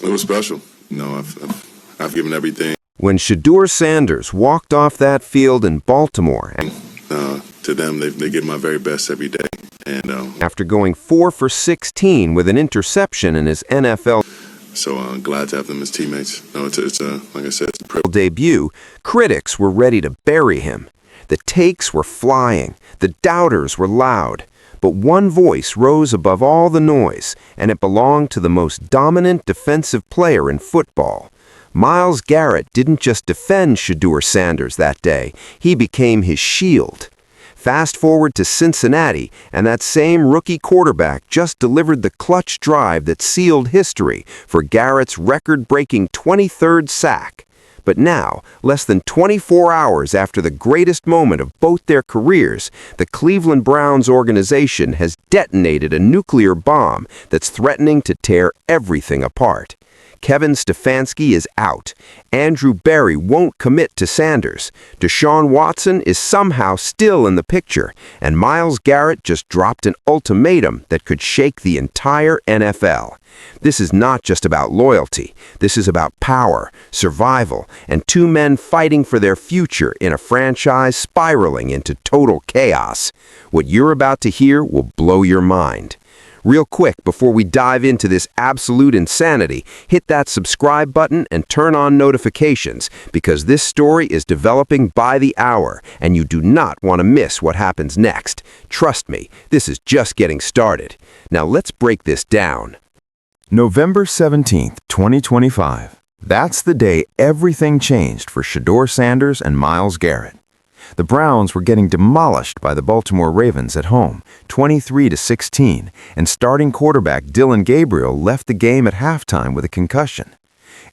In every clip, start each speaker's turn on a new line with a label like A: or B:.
A: It was special. I've given everything.
B: When Shedeur Sanders walked off that field in Baltimore,
A: To them, they give my very best every day. And
B: after going 4 for 16 with an interception in his NFL
A: so glad to have them as teammates. No, it's like I said, it's a privilege.
B: debut, critics were ready to bury him. The takes were flying. The doubters were loud. But one voice rose above all the noise, and it belonged to the most dominant defensive player in football. Myles Garrett didn't just defend Shedeur Sanders that day. He became his shield. Fast forward to Cincinnati, and that same rookie quarterback just delivered the clutch drive that sealed history for Garrett's record-breaking 23rd sack. But now, less than 24 hours after the greatest moment of both their careers, the Cleveland Browns organization has detonated a nuclear bomb that's threatening to tear everything apart. Kevin Stefanski is out. Andrew Berry won't commit to Sanders. Deshaun Watson is somehow still in the picture. And Myles Garrett just dropped an ultimatum that could shake the entire NFL. This is not just about loyalty. This is about power, survival, and two men fighting for their future in a franchise spiraling into total chaos. What you're about to hear will blow your mind. Real quick, before we dive into this absolute insanity, hit that subscribe button and turn on notifications, because this story is developing by the hour, and you do not want to miss what happens next. Trust me, this is just getting started. Now let's break this down.
C: November 17th, 2025. That's the day everything changed for Shedeur Sanders and Myles Garrett. The Browns were getting demolished by the Baltimore Ravens at home, 23-16, and starting quarterback Dillon Gabriel left the game at halftime with a concussion.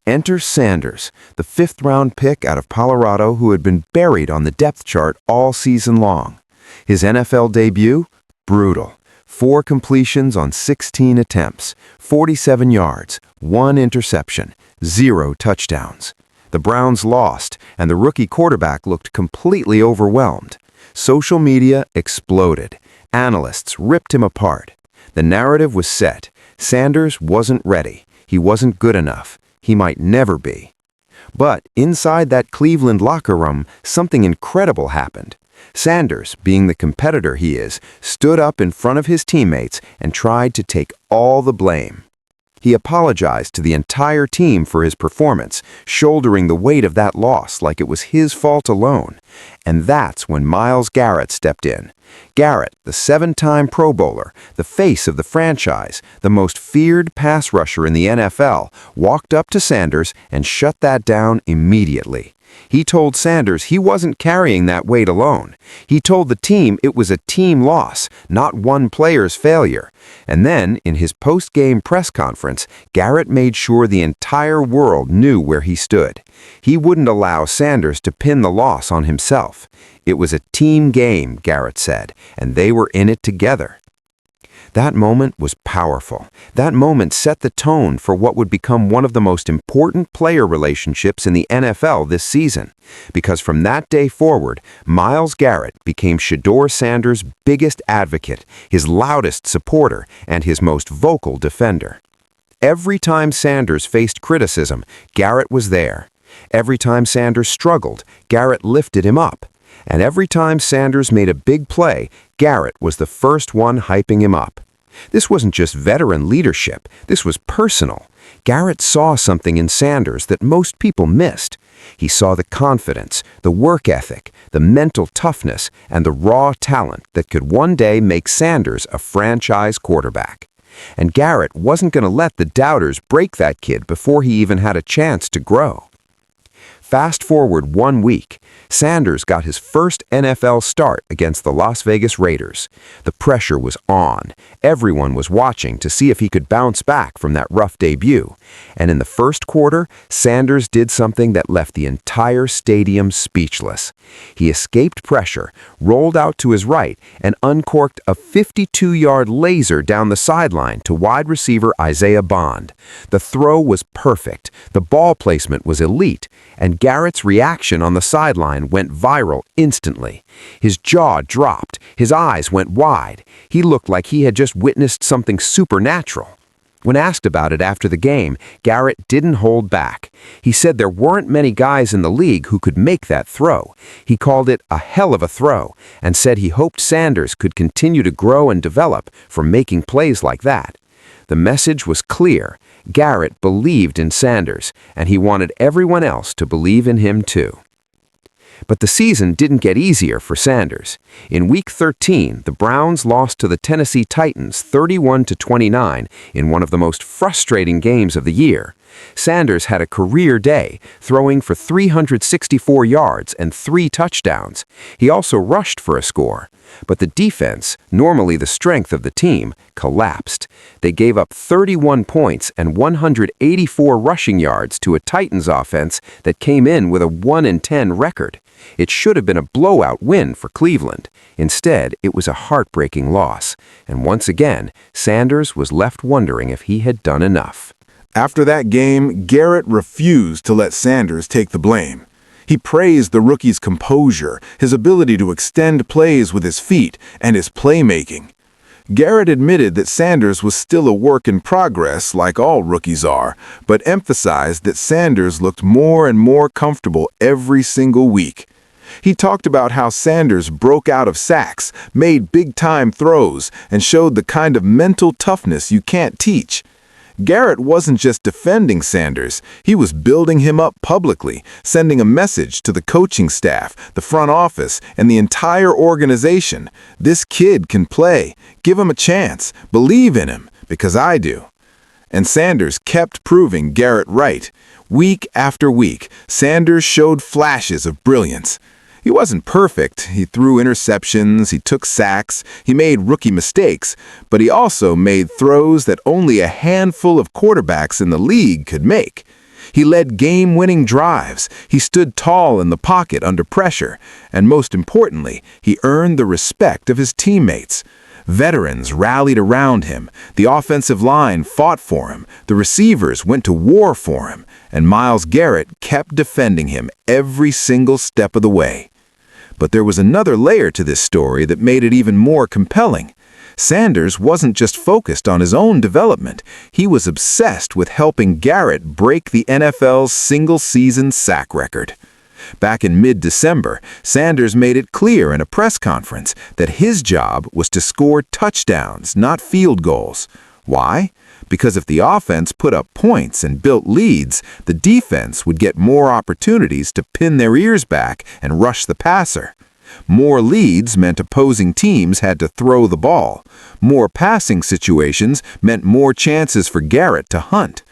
C: Enter Sanders, the fifth-round pick out of Colorado who had been buried on the depth chart all season long. His NFL debut? Brutal. 4 completions on 16 attempts, 47 yards, 1 interception, 0 touchdowns. The Browns lost, and the rookie quarterback looked completely overwhelmed. Social media exploded. Analysts ripped him apart. The narrative was set. Sanders wasn't ready. He wasn't good enough. He might never be. But inside that Cleveland locker room, something incredible happened. Sanders, being the competitor he is, stood up in front of his teammates and tried to take all the blame. He apologized to the entire team for his performance, shouldering the weight of that loss like it was his fault alone. And that's when Myles Garrett stepped in. Garrett, the 7-time Pro Bowler, the face of the franchise, the most feared pass rusher in the NFL, walked up to Sanders and shut that down immediately. He told Sanders he wasn't carrying that weight alone. He told the team it was a team loss, not one player's failure. And then, in his post-game press conference, Garrett made sure the entire world knew where he stood. He wouldn't allow Sanders to pin the loss on himself. It was a team game, Garrett said, and they were in it together. That moment was powerful. That moment set the tone for what would become one of the most important player relationships in the NFL this season. Because from that day forward, Myles Garrett became Shedeur Sanders' biggest advocate, his loudest supporter, and his most vocal defender. Every time Sanders faced criticism, Garrett was there. Every time Sanders struggled, Garrett lifted him up. And every time Sanders made a big play, Garrett was the first one hyping him up. This wasn't just veteran leadership. This was personal. Garrett saw something in Sanders that most people missed. He saw the confidence, the work ethic, the mental toughness, and the raw talent that could one day make Sanders a franchise quarterback. And Garrett wasn't going to let the doubters break that kid before he even had a chance to grow. Fast forward 1 week, Sanders got his first NFL start against the Las Vegas Raiders. The pressure was on. Everyone was watching to see if he could bounce back from that rough debut. And in the first quarter, Sanders did something that left the entire stadium speechless. He escaped pressure, rolled out to his right, and uncorked a 52-yard laser down the sideline to wide receiver Isaiah Bond. The throw was perfect. The ball placement was elite. And Garrett's reaction on the sideline went viral instantly. His jaw dropped. His eyes went wide. He looked like he had just witnessed something supernatural.
B: When asked about it after the game, Garrett didn't hold back. He said there weren't many guys in the league who could make that throw. He called it a hell of a throw and said he hoped Sanders could continue to grow and develop from making plays like that. The message was clear. Garrett believed in Sanders, and he wanted everyone else to believe in him too. But the season didn't get easier for Sanders. In Week 13, the Browns lost to the Tennessee Titans 31-29 in one of the most frustrating games of the year. Sanders had a career day, throwing for 364 yards and 3 touchdowns. He also rushed for a score. But the defense, normally the strength of the team, collapsed. They gave up 31 points and 184 rushing yards to a Titans offense that came in with a 1-10 record. It should have been a blowout win for Cleveland. Instead, it was a heartbreaking loss. And once again, Sanders was left wondering if he had done enough.
D: After that game, Garrett refused to let Sanders take the blame. He praised the rookie's composure, his ability to extend plays with his feet, and his playmaking. Garrett admitted that Sanders was still a work in progress, like all rookies are, but emphasized that Sanders looked more and more comfortable every single week. He talked about how Sanders broke out of sacks, made big-time throws, and showed the kind of mental toughness you can't teach. Garrett wasn't just defending Sanders, he was building him up publicly, sending a message to the coaching staff, the front office, and the entire organization. This kid can play. Give him a chance. Believe in him, because I do. And Sanders kept proving Garrett right. Week after week, Sanders showed flashes of brilliance. He wasn't perfect. He threw interceptions, he took sacks, he made rookie mistakes, but he also made throws that only a handful of quarterbacks in the league could make. He led game-winning drives, he stood tall in the pocket under pressure, and most importantly, he earned the respect of his teammates. Veterans rallied around him, the offensive line fought for him, the receivers went to war for him, and Myles Garrett kept defending him every single step of the way. But there was another layer to this story that made it even more compelling. Sanders wasn't just focused on his own development. He was obsessed with helping Garrett break the NFL's single-season sack record. Back in mid-December, Sanders made it clear in a press conference that his job was to score touchdowns, not field goals. Why? Because if the offense put up points and built leads, the defense would get more opportunities to pin their ears back and rush the passer. More leads meant opposing teams had to throw the ball. More passing situations meant more chances for Garrett to hunt.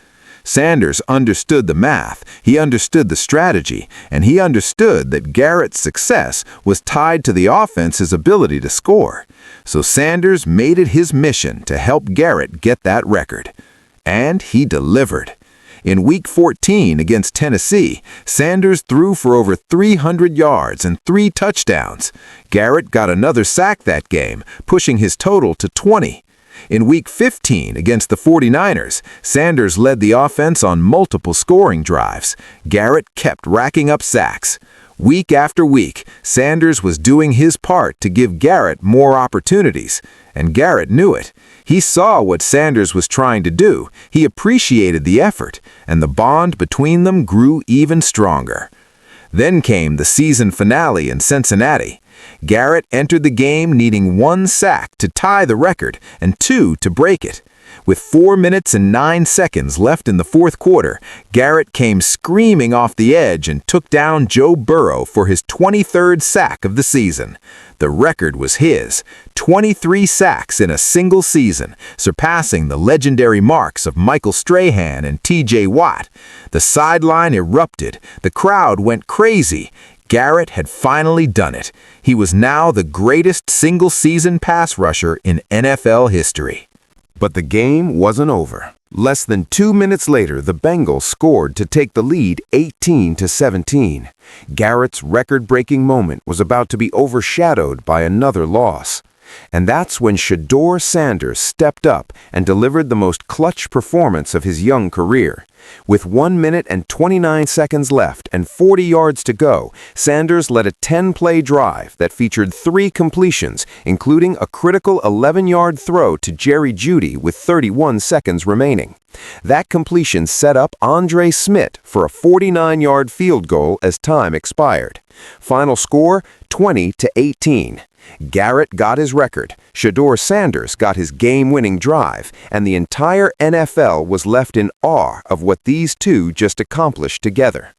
D: Sanders understood the math, he understood the strategy, and he understood that Garrett's success was tied to the offense's ability to score. So Sanders made it his mission to help Garrett get that record. And he delivered. In Week 14 against Tennessee, Sanders threw for over 300 yards and 3 touchdowns. Garrett got another sack that game, pushing his total to 20. In Week 15 against the 49ers, Sanders led the offense on multiple scoring drives. Garrett kept racking up sacks. Week after week, Sanders was doing his part to give Garrett more opportunities. And Garrett knew it. He saw what Sanders was trying to do. He appreciated the effort, and the bond between them grew even stronger. Then came the season finale in Cincinnati. Garrett entered the game needing 1 sack to tie the record and 2 to break it. With 4 minutes and 9 seconds left in the fourth quarter, Garrett came screaming off the edge and took down Joe Burrow for his 23rd sack of the season. The record was his, 23 sacks in a single season, surpassing the legendary marks of Michael Strahan and T.J. Watt. The sideline erupted. The crowd went crazy. Garrett had finally done it. He was now the greatest single-season pass rusher in NFL history.
B: But the game wasn't over. Less than 2 minutes later, the Bengals scored to take the lead 18-17. Garrett's record-breaking moment was about to be overshadowed by another loss. And that's when Shedeur Sanders stepped up and delivered the most clutch performance of his young career. With 1 minute and 29 seconds left and 40 yards to go, Sanders led a 10-play drive that featured 3 completions, including a critical 11-yard throw to Jerry Jeudy with 31 seconds remaining. That completion set up Andre Smith for a 49-yard field goal as time expired. Final score, 20-18. Garrett got his record, Shedeur Sanders got his game-winning drive, and the entire NFL was left in awe of what these two just accomplished together.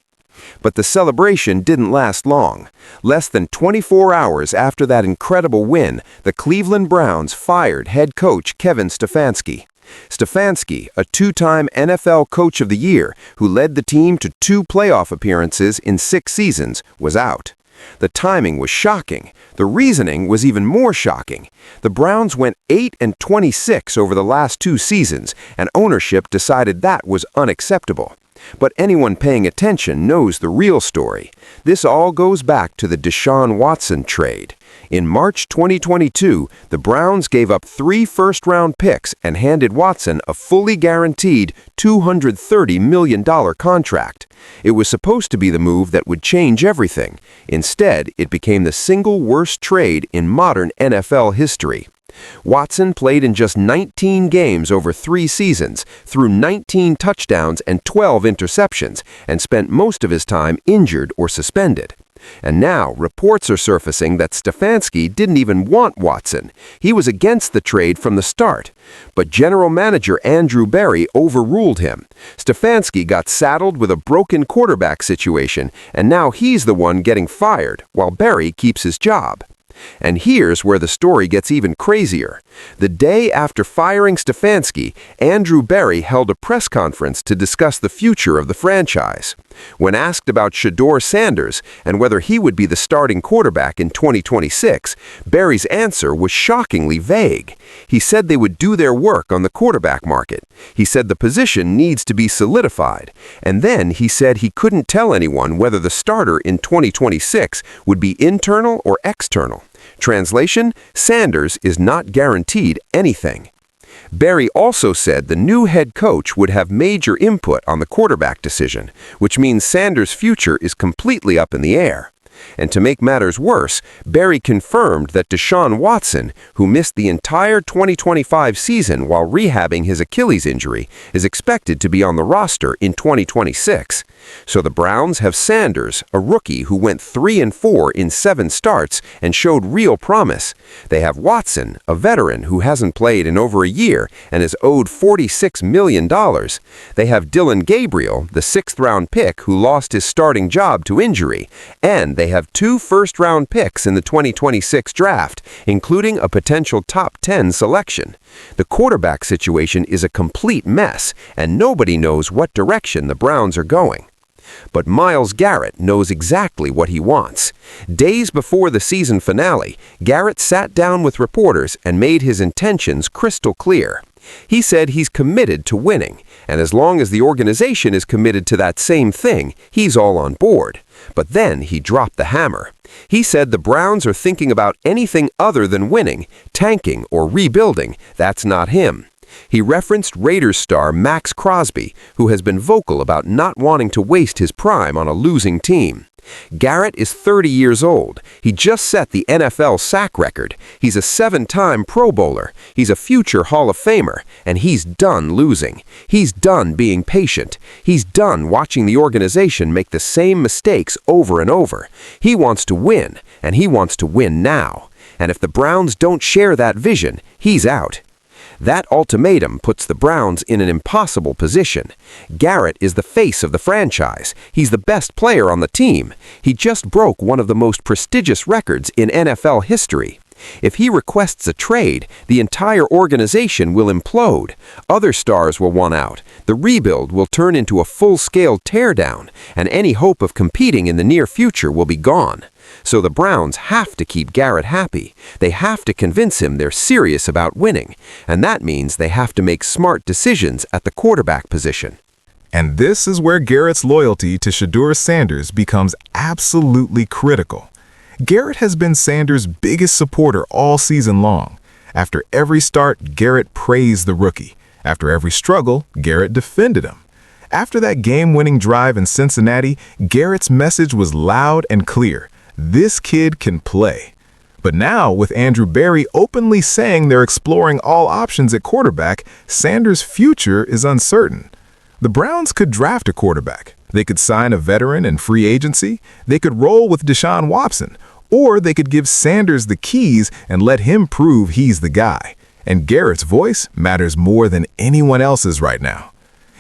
B: But the celebration didn't last long. Less than 24 hours after that incredible win, the Cleveland Browns fired head coach Kevin Stefanski. Stefanski, a 2-time NFL Coach of the Year who led the team to 2 playoff appearances in 6 seasons, was out. The timing was shocking. The reasoning was even more shocking. The Browns went 8-26 over the last 2 seasons, and ownership decided that was unacceptable. But anyone paying attention knows the real story. This all goes back to the Deshaun Watson trade. In March 2022, the Browns gave up 3 first-round picks and handed Watson a fully guaranteed $230 million contract. It was supposed to be the move that would change everything. Instead, it became the single worst trade in modern NFL history. Watson played in just 19 games over 3 seasons, threw 19 touchdowns and 12 interceptions, and spent most of his time injured or suspended. And now, reports are surfacing that Stefanski didn't even want Watson. He was against the trade from the start. But general manager Andrew Berry overruled him. Stefanski got saddled with a broken quarterback situation, and now he's the one getting fired, while Berry keeps his job. And here's where the story gets even crazier. The day after firing Stefanski, Andrew Berry held a press conference to discuss the future of the franchise. When asked about Shedeur Sanders and whether he would be the starting quarterback in 2026, Berry's answer was shockingly vague. He said they would do their work on the quarterback market. He said the position needs to be solidified. And then he said he couldn't tell anyone whether the starter in 2026 would be internal or external. Translation, Sanders is not guaranteed anything. Berry also said the new head coach would have major input on the quarterback decision, which means Sanders' future is completely up in the air. And to make matters worse, Berry confirmed that Deshaun Watson, who missed the entire 2025 season while rehabbing his Achilles injury, is expected to be on the roster in 2026. So the Browns have Sanders, a rookie who went 3-4 in 7 starts and showed real promise. They have Watson, a veteran who hasn't played in over a year and is owed $46 million. They have Dillon Gabriel, the 6th-round pick who lost his starting job to injury, and they have 2 first-round picks in the 2026 draft, including a potential top 10 selection. The quarterback situation is a complete mess, and nobody knows what direction the Browns are going. But Myles Garrett knows exactly what he wants. Days before the season finale, Garrett sat down with reporters and made his intentions crystal clear. He said he's committed to winning, and as long as the organization is committed to that same thing, he's all on board. But then he dropped the hammer. He said the Browns are thinking about anything other than winning, tanking, or rebuilding. That's not him. He referenced Raiders star Max Crosby, who has been vocal about not wanting to waste his prime on a losing team. Garrett is 30 years old. He just set the NFL sack record. He's a 7-time Pro Bowler. He's a future Hall of Famer, and he's done losing. He's done being patient. He's done watching the organization make the same mistakes over and over. He wants to win, and he wants to win now. And if the Browns don't share that vision, he's out. That ultimatum puts the Browns in an impossible position. Garrett is the face of the franchise. He's the best player on the team. He just broke one of the most prestigious records in NFL history. If he requests a trade, the entire organization will implode. Other stars will want out. The rebuild will turn into a full-scale teardown, and any hope of competing in the near future will be gone. So the Browns have to keep Garrett happy. They have to convince him they're serious about winning, and that means they have to make smart decisions at the quarterback position.
E: And this is where Garrett's loyalty to Shedeur Sanders becomes absolutely critical. Garrett has been Sanders' biggest supporter all season long. After every start, Garrett praised the rookie. After every struggle, Garrett defended him. After that game-winning drive in Cincinnati, Garrett's message was loud and clear. This kid can play. But now, with Andrew Berry openly saying they're exploring all options at quarterback, Sanders' future is uncertain. The Browns could draft a quarterback. They could sign a veteran in free agency. They could roll with Deshaun Watson. Or they could give Sanders the keys and let him prove he's the guy. And Garrett's voice matters more than anyone else's right now.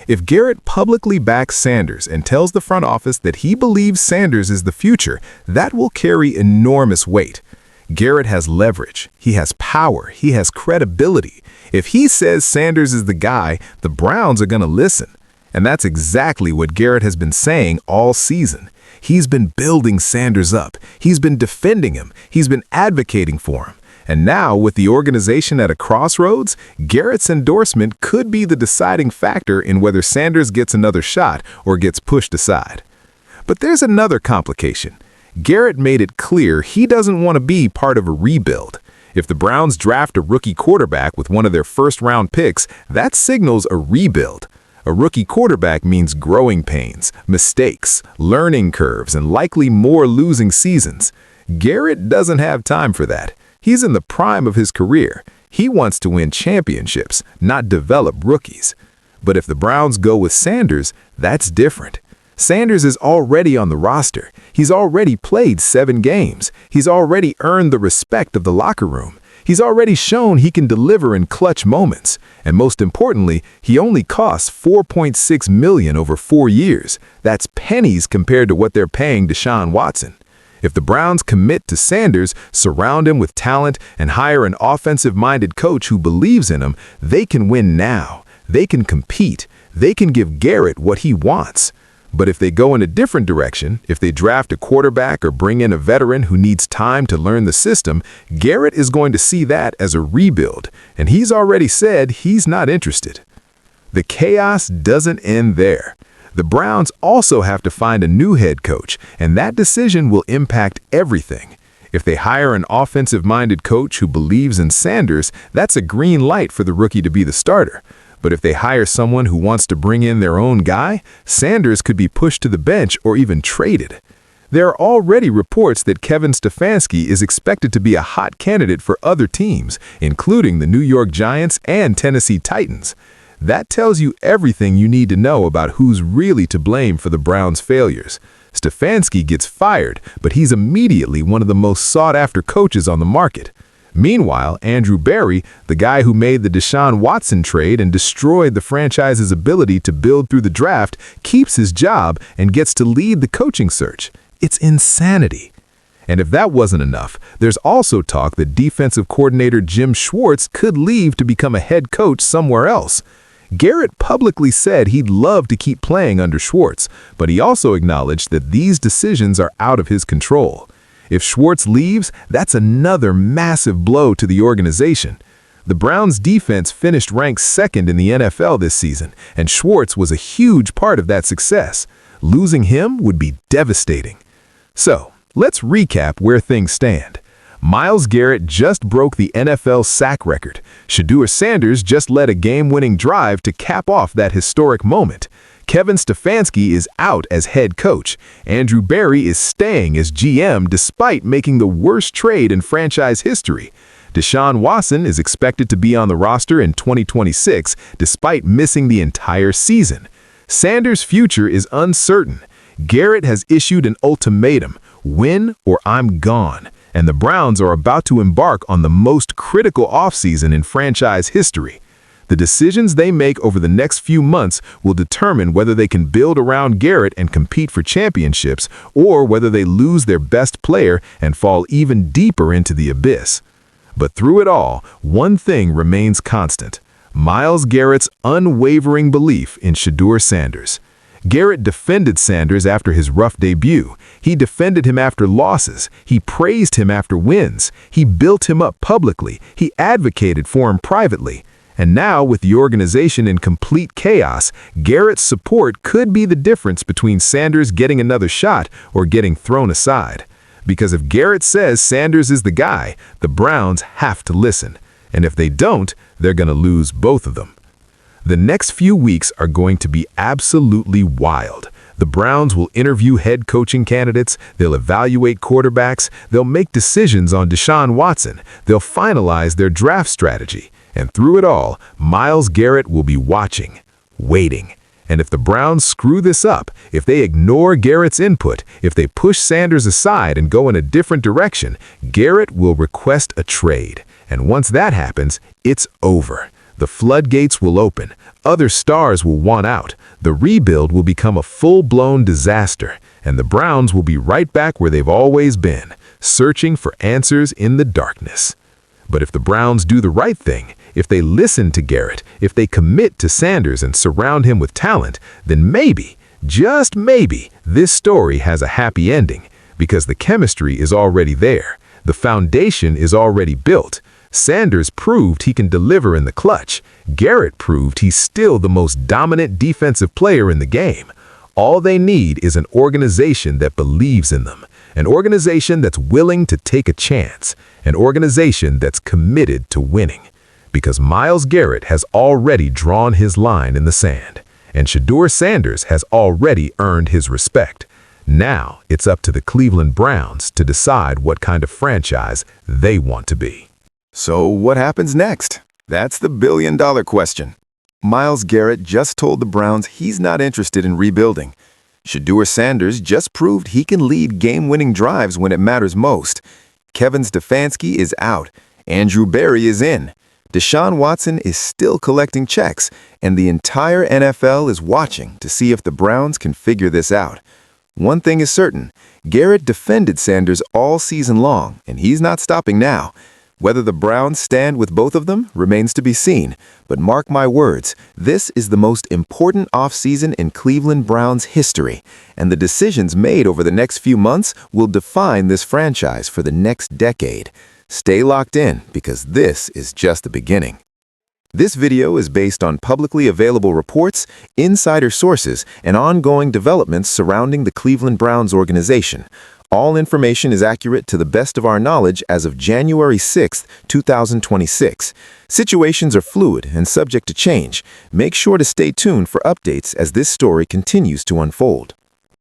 E: If Garrett publicly backs Sanders and tells the front office that he believes Sanders is the future, that will carry enormous weight. Garrett has leverage, he has power, he has credibility. If he says Sanders is the guy, the Browns are going to listen. And that's exactly what Garrett has been saying all season. He's been building Sanders up, he's been defending him, he's been advocating for him. And now, with the organization at a crossroads, Garrett's endorsement could be the deciding factor in whether Sanders gets another shot or gets pushed aside. But there's another complication. Garrett made it clear he doesn't want to be part of a rebuild. If the Browns draft a rookie quarterback with one of their first-round picks, that signals a rebuild. A rookie quarterback means growing pains, mistakes, learning curves, and likely more losing seasons. Garrett doesn't have time for that. He's in the prime of his career. He wants to win championships, not develop rookies. But if the Browns go with Sanders, that's different. Sanders is already on the roster. He's already played 7 games. He's already earned the respect of the locker room. He's already shown he can deliver in clutch moments. And most importantly, he only costs $4.6 million over 4 years. That's pennies compared to what they're paying Deshaun Watson. If the Browns commit to Sanders, surround him with talent, and hire an offensive-minded coach who believes in him, they can win now. They can compete. They can give Garrett what he wants. But if they go in a different direction, if they draft a quarterback or bring in a veteran who needs time to learn the system, Garrett is going to see that as a rebuild, and he's already said he's not interested. The chaos doesn't end there. The Browns also have to find a new head coach, and that decision will impact everything. If they hire an offensive-minded coach who believes in Sanders, that's a green light for the rookie to be the starter. But if they hire someone who wants to bring in their own guy, Sanders could be pushed to the bench or even traded. There are already reports that Kevin Stefanski is expected to be a hot candidate for other teams, including the New York Giants and Tennessee Titans. That tells you everything you need to know about who's really to blame for the Browns' failures. Stefanski gets fired, but he's immediately one of the most sought-after coaches on the market. Meanwhile, Andrew Berry, the guy who made the Deshaun Watson trade and destroyed the franchise's ability to build through the draft, keeps his job and gets to lead the coaching search. It's insanity. And if that wasn't enough, there's also talk that defensive coordinator Jim Schwartz could leave to become a head coach somewhere else. Garrett publicly said he'd love to keep playing under Schwartz, but he also acknowledged that these decisions are out of his control. If Schwartz leaves, that's another massive blow to the organization. The Browns' defense finished ranked second in the NFL this season, and Schwartz was a huge part of that success. Losing him would be devastating. So, let's recap where things stand. Myles Garrett just broke the NFL sack record. Shedeur Sanders just led a game-winning drive to cap off that historic moment. Kevin Stefanski is out as head coach. Andrew Berry is staying as GM despite making the worst trade in franchise history. Deshaun Watson is expected to be on the roster in 2026 despite missing the entire season. Sanders' future is uncertain. Garrett has issued an ultimatum, win or I'm gone. And the Browns are about to embark on the most critical offseason in franchise history. The decisions they make over the next few months will determine whether they can build around Garrett and compete for championships, or whether they lose their best player and fall even deeper into the abyss. But through it all, one thing remains constant: Myles Garrett's unwavering belief in Shedeur Sanders. Garrett defended Sanders after his rough debut. He defended him after losses. He praised him after wins. He built him up publicly. He advocated for him privately. And now, with the organization in complete chaos, Garrett's support could be the difference between Sanders getting another shot or getting thrown aside. Because if Garrett says Sanders is the guy, the Browns have to listen. And if they don't, they're going to lose both of them. The next few weeks are going to be absolutely wild. The Browns will interview head coaching candidates, they'll evaluate quarterbacks, they'll make decisions on Deshaun Watson, they'll finalize their draft strategy. And through it all, Myles Garrett will be watching, waiting. And if the Browns screw this up, if they ignore Garrett's input, if they push Sanders aside and go in a different direction, Garrett will request a trade. And once that happens, it's over. The floodgates will open. Other stars will want out. The rebuild will become a full-blown disaster. And the Browns will be right back where they've always been, searching for answers in the darkness. But if the Browns do the right thing, if they listen to Garrett, if they commit to Sanders and surround him with talent, then maybe, just maybe, this story has a happy ending. Because the chemistry is already there. The foundation is already built. Sanders proved he can deliver in the clutch. Garrett proved he's still the most dominant defensive player in the game. All they need is an organization that believes in them. An organization that's willing to take a chance. An organization that's committed to winning. Because Myles Garrett has already drawn his line in the sand. And Shedeur Sanders has already earned his respect. Now it's up to the Cleveland Browns to decide what kind of franchise they want to be.
C: So what happens next? That's the billion-dollar question. Myles Garrett just told the Browns he's not interested in rebuilding. Shedeur Sanders just proved he can lead game-winning drives when it matters most. Kevin Stefanski is out. Andrew Berry is in. Deshaun Watson is still collecting checks, and the entire NFL is watching to see if the Browns can figure this out. One thing is certain, Garrett defended Sanders all season long, and he's not stopping now. Whether the Browns stand with both of them remains to be seen, but mark my words, this is the most important offseason in Cleveland Browns history, and the decisions made over the next few months will define this franchise for the next decade. Stay locked in, because this is just the beginning. This video is based on publicly available reports, insider sources, and ongoing developments surrounding the Cleveland Browns organization. All information is accurate to the best of our knowledge as of January 6, 2026. Situations are fluid and subject to change. Make sure to stay tuned for updates as this story continues to unfold.